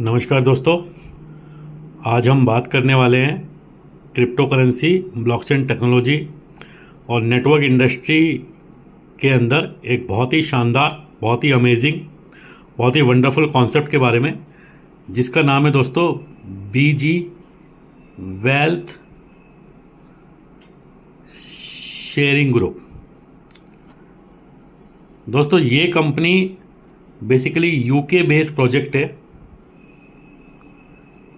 नमस्कार दोस्तों, आज हम बात करने वाले हैं क्रिप्टो करेंसी, ब्लॉकचेन टेक्नोलॉजी और नेटवर्क इंडस्ट्री के अंदर एक बहुत ही शानदार, बहुत ही अमेजिंग, बहुत ही वंडरफुल कॉन्सेप्ट के बारे में, जिसका नाम है दोस्तों बीजी वेल्थ शेयरिंग ग्रुप। दोस्तों ये company basically UK based project है।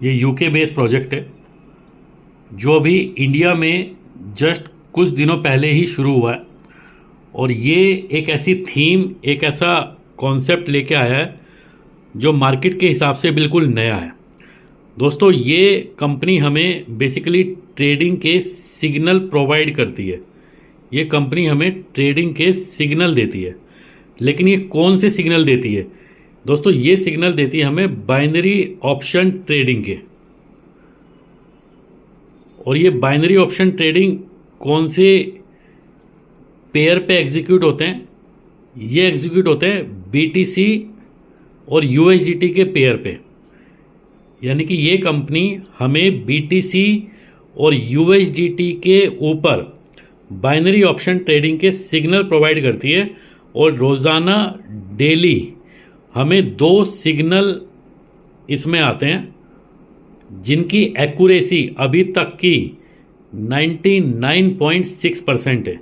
ये यूके बेस्ड प्रोजेक्ट है जो अभी इंडिया में जस्ट कुछ दिनों पहले ही शुरू हुआ है, और ये एक ऐसी थीम, एक ऐसा कॉन्सेप्ट लेके आया है जो मार्केट के हिसाब से बिल्कुल नया है। दोस्तों ये कंपनी हमें बेसिकली ट्रेडिंग के सिग्नल प्रोवाइड करती है। ये कंपनी हमें ट्रेडिंग के सिग्नल देती है, लेकिन ये कौन से सिग्नल देती है? दोस्तों ये सिग्नल देती है हमें बाइनरी ऑप्शन ट्रेडिंग के। और ये बाइनरी ऑप्शन ट्रेडिंग कौन से पेयर पे एग्जीक्यूट होते हैं? ये एग्जीक्यूट होते हैं बीटीसी और यूएसडीटी के पेयर पे। यानी कि ये कंपनी हमें बीटीसी और यूएसडीटी के ऊपर बाइनरी ऑप्शन ट्रेडिंग के सिग्नल प्रोवाइड करती है, और रोज़ाना डेली हमें 2 सिग्नल इसमें आते हैं जिनकी एक्यूरेसी अभी तक की 99.6% है।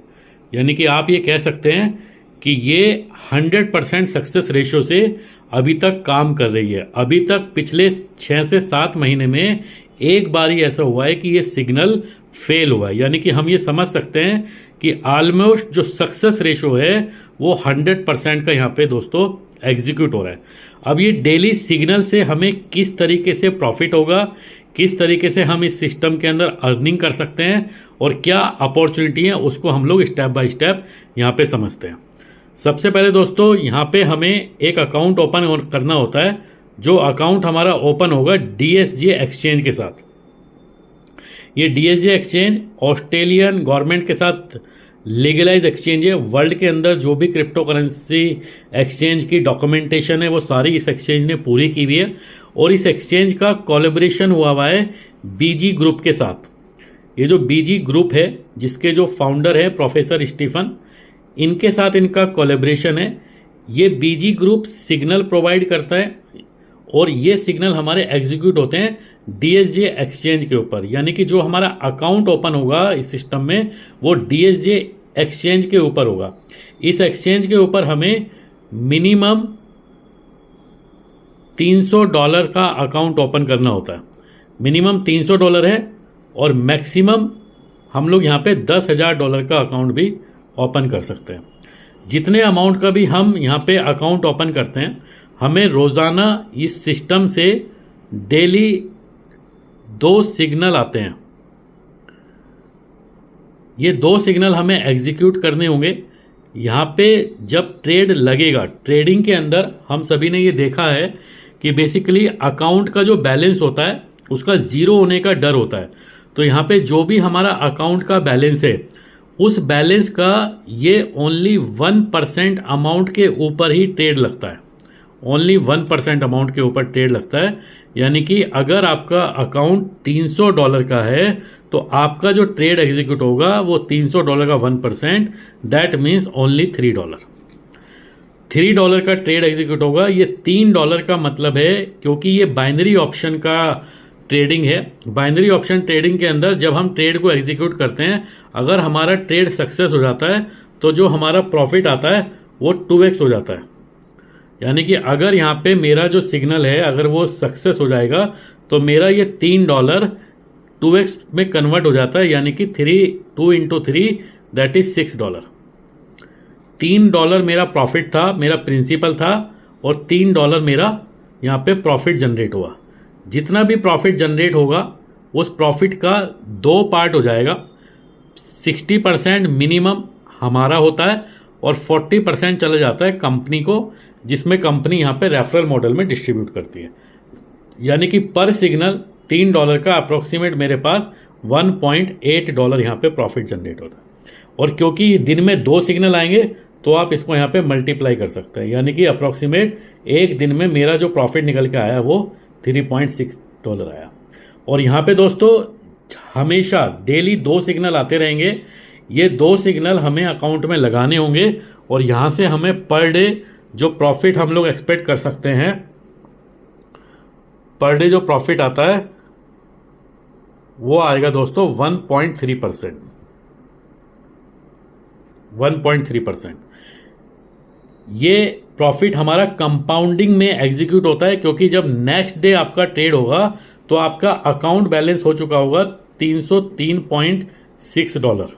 यानी कि आप ये कह सकते हैं कि ये 100% सक्सेस रेशो से अभी तक काम कर रही है। अभी तक पिछले 6 से 7 महीने में एक बार ही ऐसा हुआ है कि ये सिग्नल फेल हुआ है। यानी कि हम ये समझ सकते हैं कि ऑलमोस्ट जो सक्सेस रेशो है वो 100% का यहाँ पे दोस्तों एग्जीक्यूट हो रहा है। अब ये डेली सिग्नल से हमें किस तरीके से प्रॉफिट होगा, किस तरीके से हम इस सिस्टम के अंदर अर्निंग कर सकते हैं और क्या अपॉर्चुनिटी है, उसको हम लोग स्टेप बाय स्टेप यहाँ पे समझते हैं। सबसे पहले दोस्तों यहाँ पे हमें एक अकाउंट ओपन करना होता है। जो अकाउंट हमारा ओपन होगा डीएसजे एक्सचेंज के साथ। ये डीएसजे एक्सचेंज ऑस्ट्रेलियन गवर्नमेंट के साथ लीगलाइज एक्सचेंज है। वर्ल्ड के अंदर जो भी क्रिप्टो करेंसी एक्सचेंज की डॉक्यूमेंटेशन है वो सारी इस एक्सचेंज ने पूरी की हुई है, और इस एक्सचेंज का कोलैबोरेशन हुआ है बीजी ग्रुप के साथ। ये जो बीजी ग्रुप है, जिसके जो फाउंडर है प्रोफेसर स्टीफन, इनके साथ इनका कोलैबोरेशन है। ये बीजी ग्रुप सिग्नल प्रोवाइड करता है, और ये सिग्नल हमारे एग्जीक्यूट होते हैं डीएसजे एक्सचेंज के ऊपर। यानी कि जो हमारा अकाउंट ओपन होगा इस सिस्टम में वो डीएसजे एक्सचेंज के ऊपर होगा। इस एक्सचेंज के ऊपर हमें मिनिमम $300 का अकाउंट ओपन करना होता है। मिनिमम $300 है, और मैक्सिमम हम लोग यहाँ पे $10,000 का अकाउंट भी ओपन कर सकते हैं। जितने अमाउंट का भी हम यहाँ पे अकाउंट ओपन करते हैं, हमें रोज़ाना इस सिस्टम से डेली 2 सिग्नल आते हैं। ये 2 सिग्नल हमें एग्जीक्यूट करने होंगे। यहाँ पे जब ट्रेड लगेगा, ट्रेडिंग के अंदर हम सभी ने ये देखा है कि बेसिकली अकाउंट का जो बैलेंस होता है उसका 0 होने का डर होता है। तो यहाँ पे जो भी हमारा अकाउंट का बैलेंस है, उस बैलेंस का ये ओनली 1% अमाउंट के ऊपर ही ट्रेड लगता है। ओनली 1% अमाउंट के ऊपर ट्रेड लगता है। यानी कि अगर आपका अकाउंट $300 का है तो आपका जो ट्रेड एग्जीक्यूट होगा वो $300 का 1%, दैट मीन्स ओनली $3। $3 का ट्रेड एग्जीक्यूट होगा। ये $3 का मतलब है, क्योंकि ये बाइनरी ऑप्शन का ट्रेडिंग है। बाइनरी ऑप्शन ट्रेडिंग के अंदर जब हम ट्रेड को एग्जीक्यूट करते हैं, अगर हमारा ट्रेड सक्सेस हो जाता है तो जो हमारा प्रॉफिट आता है वो 2x हो जाता है। यानी कि अगर यहाँ पे मेरा जो सिग्नल है अगर वो सक्सेस हो जाएगा तो मेरा ये $3 2x में कन्वर्ट हो जाता है। यानी कि 2 into 3 दैट इज $6। $3 मेरा प्रॉफिट था, मेरा प्रिंसिपल था, और $3 मेरा यहाँ पे प्रॉफिट जनरेट हुआ। जितना भी प्रॉफिट जनरेट होगा उस प्रॉफिट का 2 पार्ट हो जाएगा। 60% मिनिमम हमारा होता है, और 40% चला जाता है कंपनी को, जिसमें कंपनी यहाँ पे रेफरल मॉडल में डिस्ट्रीब्यूट करती है। यानी कि पर सिग्नल $3 का अप्रोक्सीमेट मेरे पास $1.8 यहाँ पे प्रॉफिट जनरेट होता है। और क्योंकि दिन में 2 सिग्नल आएंगे तो आप इसको यहाँ पे मल्टीप्लाई कर सकते हैं, यानी कि अप्रॉक्सीमेट एक दिन में मेरा जो प्रॉफिट निकल के आया है वो $3.6 आया। और यहाँ पे दोस्तों हमेशा डेली 2 सिग्नल आते रहेंगे। ये 2 सिग्नल हमें अकाउंट में लगाने होंगे और यहाँ से हमें पर डे जो प्रॉफिट हम लोग एक्सपेक्ट कर सकते हैं, पर डे जो प्रॉफिट आता है वो आएगा दोस्तों 1.3%। 1.3%। ये प्रॉफिट हमारा कंपाउंडिंग में एग्जीक्यूट होता है, क्योंकि जब नेक्स्ट डे आपका ट्रेड होगा तो आपका अकाउंट बैलेंस हो चुका होगा $303.6।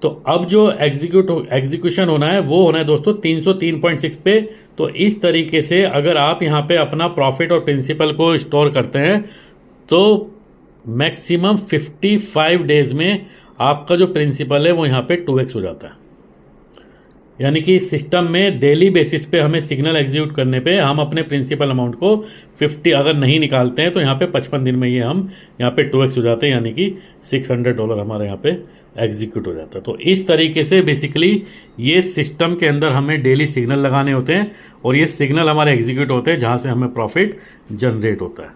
तो अब जो एग्जीक्यूशन होना है वो होना है दोस्तों 303.6 पे। तो इस तरीके से अगर आप यहाँ पे अपना प्रॉफिट और प्रिंसिपल को स्टोर करते हैं तो मैक्सिमम 55 डेज में आपका जो प्रिंसिपल है वो यहाँ पे 2x हो जाता है। यानी कि इस सिस्टम में डेली बेसिस पे हमें सिग्नल एग्जीक्यूट करने पे हम अपने प्रिंसिपल अमाउंट को 50 अगर नहीं निकालते हैं तो यहाँ पे 55 दिन में ये हम यहाँ पे 2x हो जाते हैं, यानी कि $600 हमारे यहाँ पे एग्जीक्यूट हो जाता है। तो इस तरीके से बेसिकली ये सिस्टम के अंदर हमें डेली सिग्नल लगाने होते हैं और ये सिग्नल हमारे एग्जीक्यूट होते हैं जहाँ से हमें प्रॉफिट जनरेट होता है।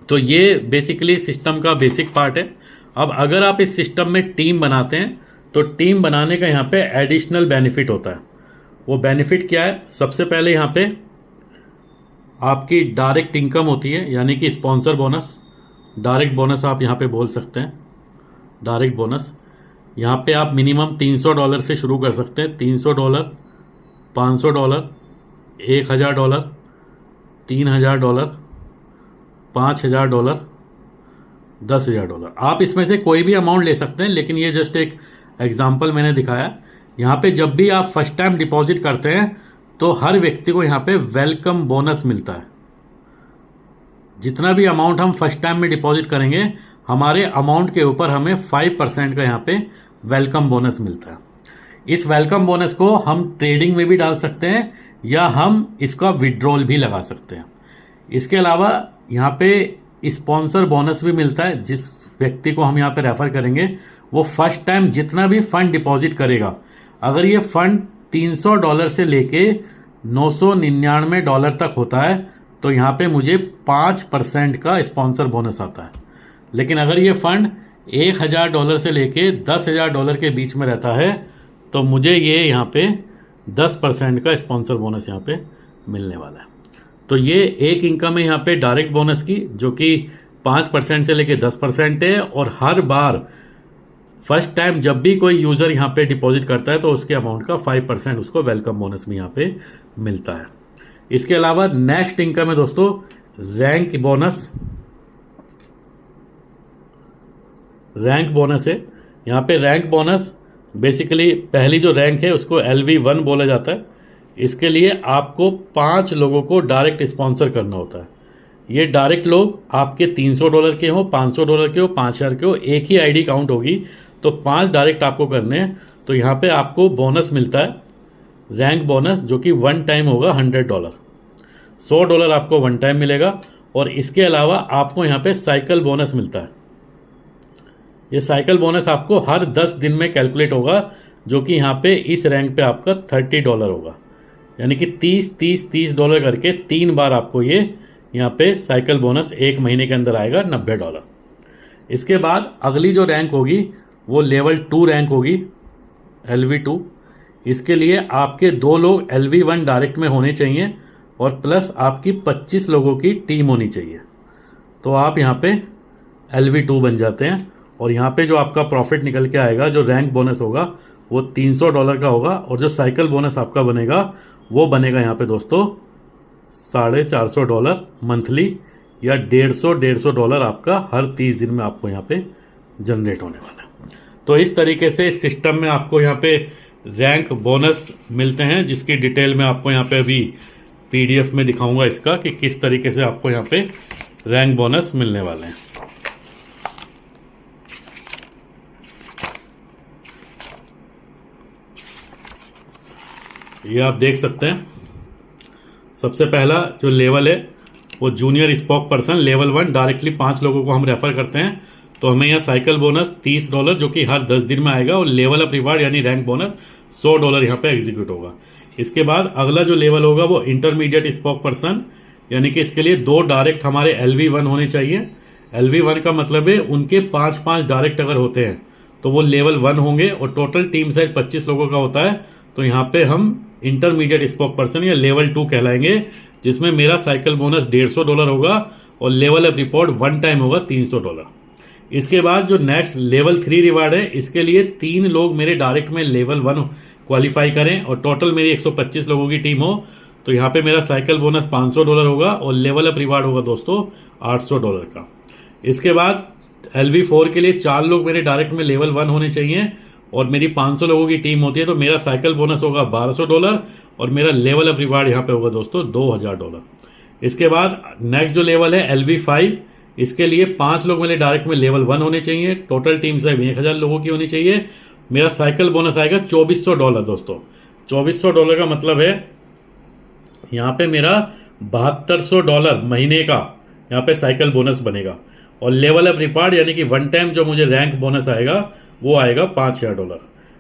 तो ये बेसिकली सिस्टम का बेसिक पार्ट है। अब अगर आप इस सिस्टम में टीम बनाते हैं तो टीम बनाने का यहाँ पे एडिशनल बेनिफिट होता है। वो बेनिफिट क्या है? सबसे पहले यहाँ पे आपकी डायरेक्ट इनकम होती है, यानी कि स्पॉन्सर बोनस, डायरेक्ट बोनस आप यहाँ पे बोल सकते हैं। डायरेक्ट बोनस यहाँ पे आप मिनिमम $300 से शुरू कर सकते हैं। $300, $500, $1000, $3000, $5000, $10,000। आप इसमें से कोई भी अमाउंट ले सकते हैं, लेकिन ये जस्ट एक एग्जाम्पल मैंने दिखाया। यहाँ पे जब भी आप फर्स्ट टाइम डिपॉजिट करते हैं तो हर व्यक्ति को यहाँ पे वेलकम बोनस मिलता है। जितना भी अमाउंट हम फर्स्ट टाइम में डिपॉजिट करेंगे हमारे अमाउंट के ऊपर हमें 5% का यहाँ पे वेलकम बोनस मिलता है। इस वेलकम बोनस को हम ट्रेडिंग में भी डाल सकते हैं या हम इसका विड्रॉल भी लगा सकते हैं। इसके अलावा यहाँ पे स्पॉन्सर बोनस भी मिलता है। जिस व्यक्ति को हम यहाँ पे रेफर करेंगे वो फर्स्ट टाइम जितना भी फंड डिपॉजिट करेगा, अगर ये फंड $300 से लेके $999 तक होता है तो यहाँ पे मुझे 5% का स्पॉन्सर बोनस आता है। लेकिन अगर ये फंड $1000 से लेके $10,000 के बीच में रहता है तो मुझे ये यहाँ पे 10% का स्पॉन्सर बोनस यहाँ पे मिलने वाला है। तो ये एक इनकम है यहाँ पे डायरेक्ट बोनस की, जो कि 5% से लेके 10% है। और हर बार फर्स्ट टाइम जब भी कोई यूज़र यहाँ पे डिपॉजिट करता है तो उसके अमाउंट का 5% उसको वेलकम बोनस में यहाँ पे मिलता है। इसके अलावा नेक्स्ट इनकम है दोस्तों रैंक बोनस। रैंक बोनस है यहाँ पे। रैंक बोनस बेसिकली पहली जो रैंक है उसको LV1 बोला जाता है। इसके लिए आपको 5 लोगों को डायरेक्ट स्पॉन्सर करना होता है। ये डायरेक्ट लोग आपके $300 के हो, $500 के हो, 5000 के हो, एक ही आईडी काउंट होगी तो 5 डायरेक्ट आपको करने हैं। तो यहाँ पे आपको बोनस मिलता है रैंक बोनस, जो कि वन टाइम होगा $100। $100 आपको वन टाइम मिलेगा। और इसके अलावा आपको यहाँ पे साइकिल बोनस मिलता है। ये साइकिल बोनस आपको हर 10 दिन में कैलकुलेट होगा, जो कि यहाँ पे इस रैंक पे आपका $30 होगा। यानी कि $30 करके 3 बार आपको ये यहाँ पे साइकिल बोनस एक महीने के अंदर आएगा $90। इसके बाद अगली जो रैंक होगी वो लेवल 2 रैंक होगी, LV2। इसके लिए आपके 2 लोग LV1 डायरेक्ट में होने चाहिए और प्लस आपकी 25 लोगों की टीम होनी चाहिए। तो आप यहाँ पे LV2 बन जाते हैं। और यहाँ पे जो आपका प्रॉफिट निकल के आएगा, जो रैंक बोनस होगा वो $300 का होगा। और जो साइकिल बोनस आपका बनेगा वो बनेगा यहाँ पे दोस्तों $450 मंथली, या $150 आपका हर 30 दिन में आपको यहाँ पे जनरेट होने वाला है। तो इस तरीके से इस सिस्टम में आपको यहाँ पे रैंक बोनस मिलते हैं, जिसकी डिटेल में आपको यहाँ पे अभी PDF में दिखाऊंगा इसका कि किस तरीके से आपको यहाँ पे रैंक बोनस मिलने वाले हैं। ये आप देख सकते हैं। सबसे पहला जो लेवल है वो junior spoke person level 1, directly 5 लोगों को हम रेफर करते हैं तो हमें यहाँ साइकिल बोनस $30 जो कि हर 10 दिन में आएगा, और लेवल अप रिवार्ड यानी रैंक बोनस $100 यहाँ पे एग्जीक्यूट होगा। इसके बाद अगला जो लेवल होगा वो इंटरमीडिएट स्पोक पर्सन, यानी कि इसके लिए 2 डायरेक्ट हमारे LV1 होने चाहिए। LV1 का मतलब है उनके 5-5 डायरेक्ट अगर होते हैं तो वो लेवल 1 होंगे, और टोटल टीम साइज 25 लोगों का होता है, तो यहाँ पे हम इंटरमीडिएट स्पोक पर्सन या लेवल 2 कहलाएंगे, जिसमें मेरा साइकिल बोनस $150 होगा और लेवल अप रिवॉर्ड 1 टाइम होगा $300। इसके बाद जो नेक्स्ट लेवल 3 रिवार्ड है, इसके लिए 3 लोग मेरे डायरेक्ट में लेवल 1 क्वालिफाई करें और टोटल मेरी 125 लोगों की टीम हो, तो यहाँ पे मेरा साइकिल बोनस $500 होगा और लेवल अप रिवार्ड होगा दोस्तों $800 का। इसके बाद LV4 के लिए 4 लोग मेरे डायरेक्ट में लेवल 1 होने चाहिए और मेरी 500 लोगों की टीम होती है, तो मेरा साइकिल बोनस होगा $1200 और मेरा लेवल अप रिवार्ड यहाँ पे होगा दोस्तों $2000। इसके बाद नेक्स्ट जो लेवल है LV5, इसके लिए 5 लोग मेरे डायरेक्ट में लेवल 1 होने चाहिए, टोटल टीम साइज 1000 लोगों की होनी चाहिए। मेरा साइकिल बोनस आएगा $2400 दोस्तों। $2400 का मतलब है यहाँ पे मेरा $7200 महीने का यहाँ पे साइकिल बोनस बनेगा, और लेवल अप रिवार्ड यानी कि 1 टाइम जो मुझे रैंक बोनस आएगा वो आएगा $5000।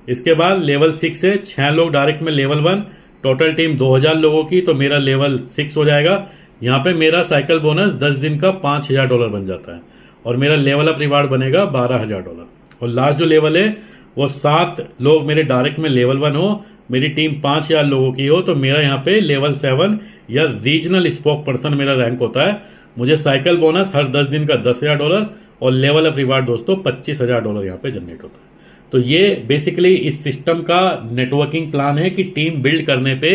इसके बाद लेवल 6 है, 6 लोग डायरेक्ट में लेवल 1, टोटल टीम 2000 लोगों की, तो मेरा लेवल 6 हो जाएगा। यहाँ पे मेरा साइकिल बोनस 10 दिन का $5000 बन जाता है और मेरा लेवल अप रिवार्ड बनेगा $12000। और लास्ट जो लेवल है वो 7 लोग मेरे डायरेक्ट में लेवल 1 हो, मेरी टीम 5000 लोगों की हो, तो मेरा यहाँ पे लेवल 7 या रीजनल स्पोक पर्सन मेरा रैंक होता है। मुझे साइकिल बोनस हर 10 दिन का $10000 और लेवल अप रिवार्ड दोस्तों $25000 यहाँ पे जनरेट होता है। तो ये बेसिकली इस सिस्टम का नेटवर्किंग प्लान है कि टीम बिल्ड करने पे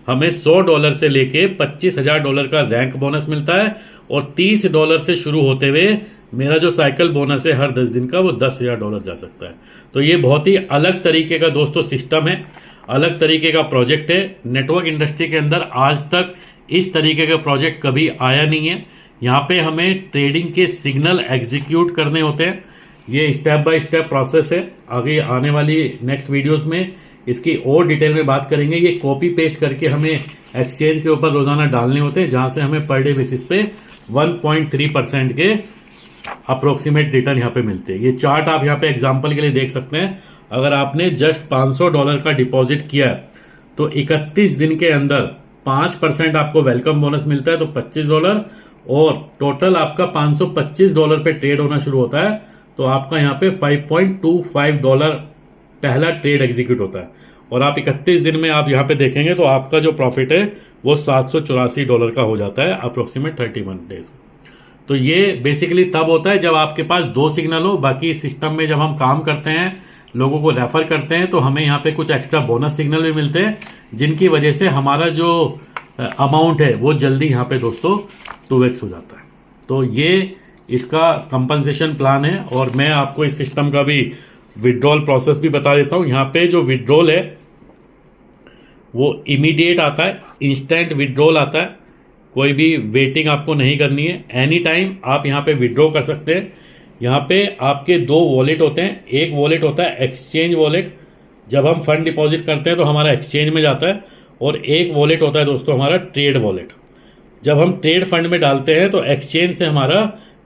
हमें $100 से लेके $25000 का रैंक बोनस मिलता है, और $30 से शुरू होते हुए मेरा जो साइकिल बोनस है हर 10 दिन का वो $10000 जा सकता है। तो ये बहुत ही अलग तरीके का दोस्तों सिस्टम है, अलग तरीके का प्रोजेक्ट है। नेटवर्क इंडस्ट्री के अंदर आज तक इस तरीके का प्रोजेक्ट कभी आया नहीं है। यहाँ पे हमें ट्रेडिंग के सिग्नल एग्जीक्यूट करने होते हैं। ये स्टेप बाय स्टेप प्रोसेस है, आगे आने वाली नेक्स्ट वीडियोस में इसकी और डिटेल में बात करेंगे। ये कॉपी पेस्ट करके हमें एक्सचेंज के ऊपर रोजाना डालने होते हैं, जहां से हमें पर डे बेसिस पे 1.3% के अप्रोक्सीमेट रिटर्न यहाँ पे मिलते हैं। ये चार्ट आप यहाँ पे एग्जांपल के लिए देख सकते हैं। अगर आपने जस्ट $500 का डिपॉजिट किया तो 31 दिन के अंदर 5% आपको वेलकम बोनस मिलता है, तो $25, और टोटल आपका $525 पे ट्रेड होना शुरू होता है, तो आपका यहाँ पे $5.25 पहला ट्रेड एग्जीक्यूट होता है, और आप 31 दिन में आप यहाँ पे देखेंगे तो आपका जो प्रॉफिट है वो $784 का हो जाता है अप्रोक्सीमेट 31 डेज। तो ये बेसिकली तब होता है जब आपके पास 2 सिग्नल हो। बाकी इस सिस्टम में जब हम काम करते हैं, लोगों को रेफर करते हैं, तो हमें यहाँ पे कुछ एक्स्ट्रा बोनस सिग्नल भी मिलते हैं, जिनकी वजह से हमारा जो अमाउंट है वो जल्दी यहाँ पे दोस्तों 2x हो जाता है। तो ये इसका कंपनसेशन प्लान है, और मैं आपको इस सिस्टम का भी विड्रॉल प्रोसेस भी बता देता हूँ। यहाँ पे जो विड्रॉल है वो इमीडिएट आता है, इंस्टेंट विड्रॉल आता है, कोई भी वेटिंग आपको नहीं करनी है। एनी टाइम आप यहाँ पे विड्रॉ कर सकते हैं। यहाँ पे आपके 2 वॉलेट होते हैं। एक वॉलेट होता है एक्सचेंज वॉलेट, जब हम फंड डिपॉजिट करते हैं तो हमारा एक्सचेंज में जाता है, और एक वॉलेट होता है दोस्तों हमारा ट्रेड वॉलेट। जब हम ट्रेड फंड में डालते हैं तो एक्सचेंज से हमारा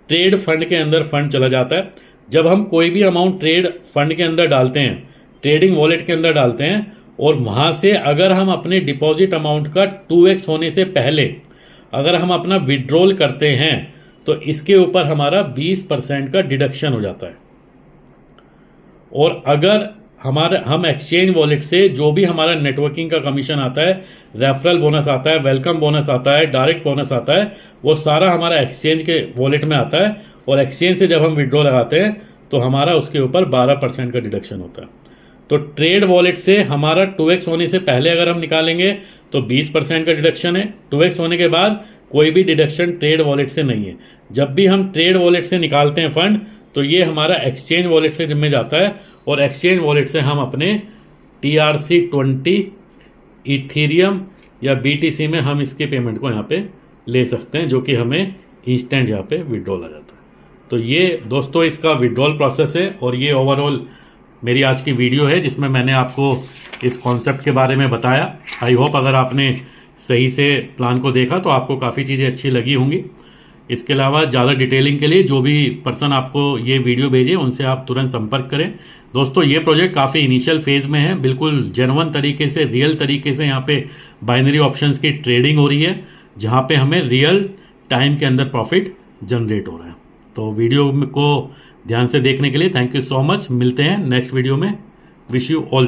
ट्रेड फंड के अंदर फंड चला जाता है। जब हम कोई भी अमाउंट ट्रेड फंड के अंदर डालते हैं, ट्रेडिंग वॉलेट के अंदर डालते हैं, और वहां से अगर हम अपने डिपॉजिट अमाउंट का 2x होने से पहले अगर हम अपना विड्रॉल करते हैं तो इसके ऊपर हमारा 20% का डिडक्शन हो जाता है। और अगर हम एक्सचेंज वॉलेट से जो भी हमारा नेटवर्किंग का कमीशन आता है, रेफरल बोनस आता है, वेलकम बोनस आता है, डायरेक्ट बोनस आता है, वो सारा हमारा एक्सचेंज के वॉलेट में आता है, और एक्सचेंज से जब हम विड्रॉ लगाते हैं तो हमारा उसके ऊपर 12% का डिडक्शन होता है। तो ट्रेड वॉलेट से हमारा 2x होने से पहले अगर हम निकालेंगे तो 20% का डिडक्शन है। 2x होने के बाद कोई भी डिडक्शन ट्रेड वॉलेट से नहीं है। जब भी हम ट्रेड वॉलेट से निकालते हैं फंड, तो ये हमारा एक्सचेंज वॉलेट से में जाता है, और एक्सचेंज वॉलेट से हम अपने TRC20 इथेरियम या BTC में हम इसके पेमेंट को यहाँ पे ले सकते हैं, जो कि हमें इंस्टेंट यहाँ पे विड्रॉल आ जाता है। तो ये दोस्तों इसका विड्रॉल प्रोसेस है, और ये ओवरऑल मेरी आज की वीडियो है जिसमें मैंने आपको इस कॉन्सेप्ट के बारे में बताया। आई होप अगर आपने सही से प्लान को देखा तो आपको काफ़ी चीज़ें अच्छी लगी होंगी। इसके अलावा ज़्यादा डिटेलिंग के लिए जो भी पर्सन आपको ये वीडियो भेजे उनसे आप तुरंत संपर्क करें। दोस्तों ये प्रोजेक्ट काफ़ी इनिशियल फेज में है, बिल्कुल जेन्युइन तरीके से, रियल तरीके से यहाँ पे बाइनरी ऑप्शंस की ट्रेडिंग हो रही है, जहाँ पे हमें रियल टाइम के अंदर प्रॉफिट जनरेट हो रहा है। तो वीडियो को ध्यान से देखने के लिए थैंक यू सो मच। मिलते हैं नेक्स्ट वीडियो में। Wish you all